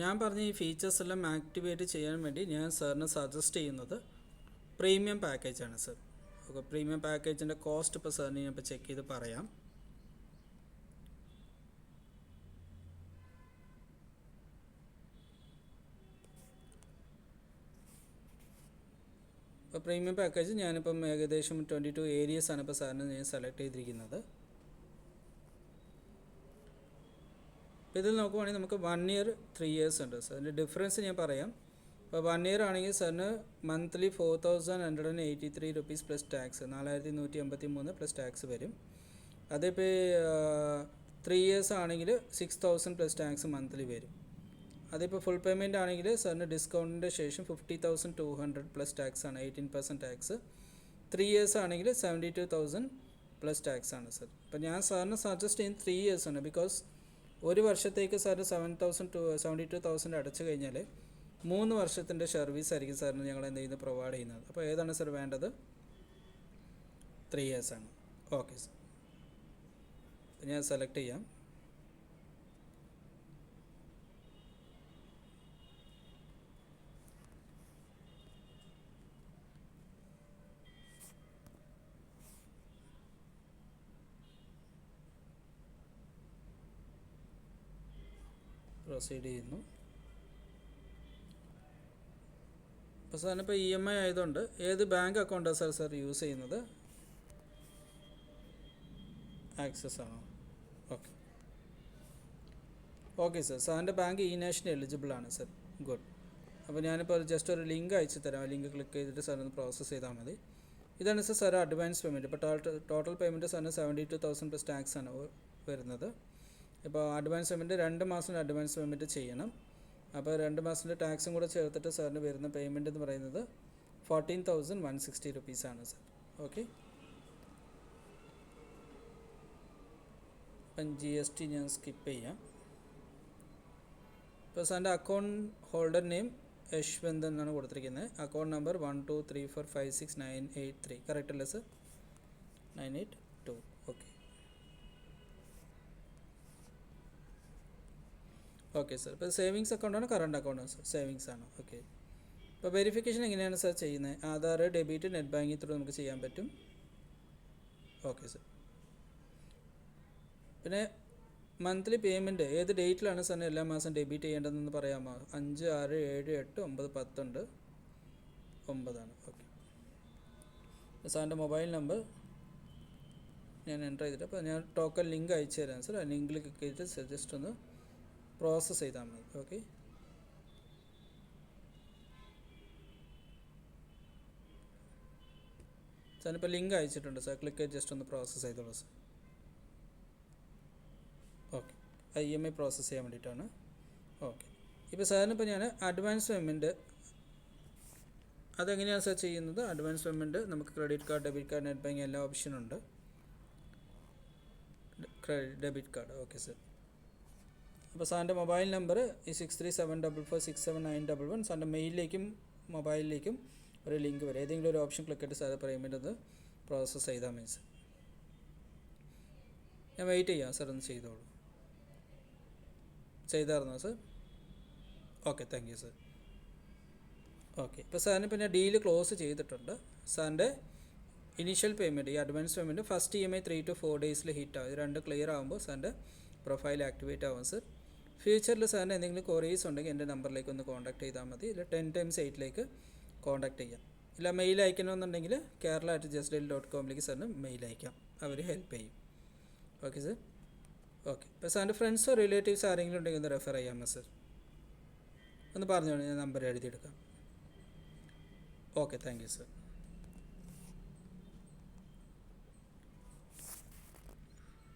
ഞാൻ പറഞ്ഞ ഈ ഫീച്ചേഴ്സ് എല്ലാം ആക്ടിവേറ്റ് ചെയ്യാൻ വേണ്ടി ഞാൻ സാറിന് സജസ്റ്റ് ചെയ്യുന്നത് പ്രീമിയം പാക്കേജാണ് സർ. ഓക്കെ, പ്രീമിയം പാക്കേജിൻ്റെ കോസ്റ്റ് ഇപ്പോൾ സാറിന് ഞാൻ ഇപ്പോൾ ചെക്ക് ചെയ്ത് പറയാം. ഇപ്പോൾ പ്രീമിയം പാക്കേജ് ഞാനിപ്പം ഏകദേശം 22 ഏരിയസാണ് ഇപ്പോൾ സാറിന് ഞാൻ സെലക്ട് ചെയ്തിരിക്കുന്നത്. ഇതിൽ നോക്കുവാണെങ്കിൽ നമുക്ക് 1 ഇയർ 3 ഇയേഴ്സ് ഉണ്ട് സർ. അതിൻ്റെ ഡിഫറൻസ് ഞാൻ പറയാം. ഇപ്പോൾ 1 ഇയർ ആണെങ്കിൽ സാറിന് monthly 4183 rupees plus tax, 4183 plus tax വരും. അതിപ്പോൾ 3 ഇയേഴ്സ് ആണെങ്കിൽ 6000 പ്ലസ് ടാക്സ് മന്ത്ലി വരും. അതിപ്പോൾ ഫുൾ പേയ്മെൻ്റ് ആണെങ്കിൽ സാറിന് ഡിസ്കൗണ്ടിൻ്റെ ശേഷം 50,200 പ്ലസ് ടാക്സ് ആണ്, 18% ടാക്സ്. 3 ഇയേഴ്സ് ആണെങ്കിൽ 72,000 പ്ലസ് ടാക്സ് ആണ് സർ. അപ്പോൾ ഞാൻ സാറിന് സജസ്റ്റ് ചെയ്യുന്നത് 3 ഇയേഴ്സ് ആണ്. ബിക്കോസ് ഒരു വർഷത്തേക്ക് സാറിന് 72,000 അടച്ചു കഴിഞ്ഞാൽ 3 വർഷത്തിൻ്റെ സർവീസ് ആയിരിക്കും സാറിന് ഞങ്ങൾ എന്ത് ചെയ്യുന്നത് പ്രൊവൈഡ് ചെയ്യുന്നത്. അപ്പോൾ ഏതാണ് സർ വേണ്ടത്? 3 ഇയേഴ്സ് ആണ്. ഓക്കെ സർ, ഞാൻ സെലക്ട് ചെയ്യാം. പ്രൊസീഡ് ചെയ്യുന്നു. അപ്പോൾ സാറിന് ഇപ്പോൾ EMI ആയതുകൊണ്ട് ഏത് ബാങ്ക് അക്കൗണ്ടാണ് സാർ യൂസ് ചെയ്യുന്നത്? ആക്സിസ് ആണോ? ഓക്കെ ഓക്കെ സർ, സാറിൻ്റെ ബാങ്ക് E-Nation എലിജിബിൾ ആണ് സർ. ഗുഡ്. അപ്പോൾ ഞാനിപ്പോൾ ജസ്റ്റ് ഒരു ലിങ്ക് അയച്ചു തരാം. ലിങ്ക് ക്ലിക്ക് ചെയ്തിട്ട് സാറിന് പ്രോസസ്സ് ചെയ്താൽ മതി. ഇതാണ് സാർ അഡ്വാൻസ് പേയ്മെൻറ്റ്. ഇപ്പോൾ ടോട്ടൽ പേയ്മെൻറ്റ് സാറിന് 72,000 പ്ലസ് ടാക്സ് ആണ് വരുന്നത്. ഇപ്പോൾ അഡ്വാൻസ് പേയ്മെൻറ്റ് 2 മാസം അഡ്വാൻസ് പേയ്മെൻറ്റ് ചെയ്യണം. അപ്പോൾ 2 മാസത്തിൻ്റെ ടാക്സും കൂടെ ചേർത്തിട്ട് സാറിന് വരുന്ന പേയ്മെൻറ്റ് എന്ന് പറയുന്നത് 14,160 റുപ്പീസാണ് സാർ. ഓക്കെ, അപ്പം GST ഞാൻ സ്കിപ്പ് ചെയ്യാം. ഇപ്പോൾ സാറിൻ്റെ അക്കൗണ്ട് ഹോൾഡർ നെയിം യശ്വന്ത് എന്നാണ് കൊടുത്തിരിക്കുന്നത്. അക്കൗണ്ട് നമ്പർ 123456983 കറക്റ്റ് അല്ലേ സർ? 982. Okay okay sir. ഇപ്പോൾ സേവിങ്സ് അക്കൗണ്ടാണ് കറണ്ട് അക്കൗണ്ടാണ് സർ? സേവിങ്സ് ആണ്. ഓക്കെ, ഇപ്പോൾ വെരിഫിക്കേഷൻ എങ്ങനെയാണ് സാർ ചെയ്യുന്നത്? Aadhaar, debit, net banking through നമുക്ക് ചെയ്യാൻ പറ്റും. Okay sir. പിന്നെ മന്ത്ലി പേയ്മെൻറ്റ് ഏത് ഡേറ്റിലാണ് സാറിന് എല്ലാ മാസം ഡെബിറ്റ് ചെയ്യേണ്ടതെന്ന് പറയാമോ? 5, 6, 7, 8, 9, 10 ഉണ്ട്. 9 ആണ്. ഓക്കെ, സാറിൻ്റെ മൊബൈൽ നമ്പർ ഞാൻ എൻ്റർ ചെയ്തിട്ട് അപ്പോൾ ഞാൻ ടോക്കൺ ലിങ്ക് അയച്ചു തരാം സാർ. ആ ലിങ്കിൽ ക്ലിക്ക് ചെയ്തിട്ട് ജസ്റ്റ് ഒന്ന് പ്രോസസ്സ് ചെയ്താൽ മതി. ഓക്കെ, സാറിനിപ്പോൾ ലിങ്ക് അയച്ചിട്ടുണ്ട് സാർ. ക്ലിക്ക് ചെയ്ത് ജസ്റ്റ് ഒന്ന് പ്രോസസ്സ് ചെയ്തോളൂ സാർ. ഓക്കെ, EMI പ്രോസസ്സ് ചെയ്യാൻ വേണ്ടിയിട്ടാണ്. ഓക്കെ, ഇപ്പോൾ സാറിനിപ്പോൾ ഞാൻ അഡ്വാൻസ് പേയ്മെൻറ്റ് അതെങ്ങനെയാണ് സാർ ചെയ്യുന്നത്? അഡ്വാൻസ് പേയ്മെൻറ്റ് നമുക്ക് credit card, debit card, net banking എല്ലാ ഓപ്ഷനുണ്ട്. Debit card. Okay sir. അപ്പോൾ സാറിൻ്റെ മൊബൈൽ നമ്പർ ഈ 6374467911. സാറിൻ്റെ മെയിലിലേക്കും മൊബൈലിലേക്കും ഒരു ലിങ്ക് വരും. ഏതെങ്കിലും ഒരു ഓപ്ഷൻ ക്ലിക്ക് ചെയ്തിട്ട് സാറ് പേയ്മെൻറ്റ് ഒന്ന് പ്രോസസ്സ് ചെയ്താൽ മതി സർ. ഞാൻ വെയിറ്റ് ചെയ്യാം സാർ, ഒന്ന് ചെയ്തോളൂ. ചെയ്തായിരുന്നോ sir? Okay, thank you sir. Okay, ഇപ്പോൾ സാറിന് പിന്നെ ഡീല് ക്ലോസ് ചെയ്തിട്ടുണ്ട്. സാറിൻ്റെ ഇനീഷ്യൽ പേയ്മെൻറ്റ്, ഈ advance payment first EMI 3 to 4 ഡേയ്സിൽ ഹിറ്റ് ആവും. ഇത് 2 ക്ലിയർ ആകുമ്പോൾ സാറിൻ്റെ പ്രൊഫൈൽ ആക്ടിവേറ്റ് ആവും സർ. ഫ്യൂച്ചറിൽ സാറിന് എന്തെങ്കിലും ക്വറീസ് ഉണ്ടെങ്കിൽ എൻ്റെ നമ്പറിലേക്ക് ഒന്ന് കോൺടാക്ട് ചെയ്താൽ മതി. ഇല്ല 10 times 8 കോൺടാക്ട് ചെയ്യാം. ഇല്ല മെയിൽ അയക്കണമെന്നുണ്ടെങ്കിൽ kerala@justdial.com സാറിന് മെയിൽ അയക്കാം. അവർ ഹെൽപ്പ് ചെയ്യും. Okay sir. ഓക്കെ, ഇപ്പോൾ സാറിൻ്റെ ഫ്രണ്ട്സോ റിലേറ്റീവ്സ് ആരെങ്കിലും ഉണ്ടെങ്കിൽ ഒന്ന് റെഫർ ചെയ്യാമോ സർ? ഒന്ന് പറഞ്ഞോളൂ, ഞാൻ നമ്പർ എഴുതിയെടുക്കാം. Okay, thank you sir.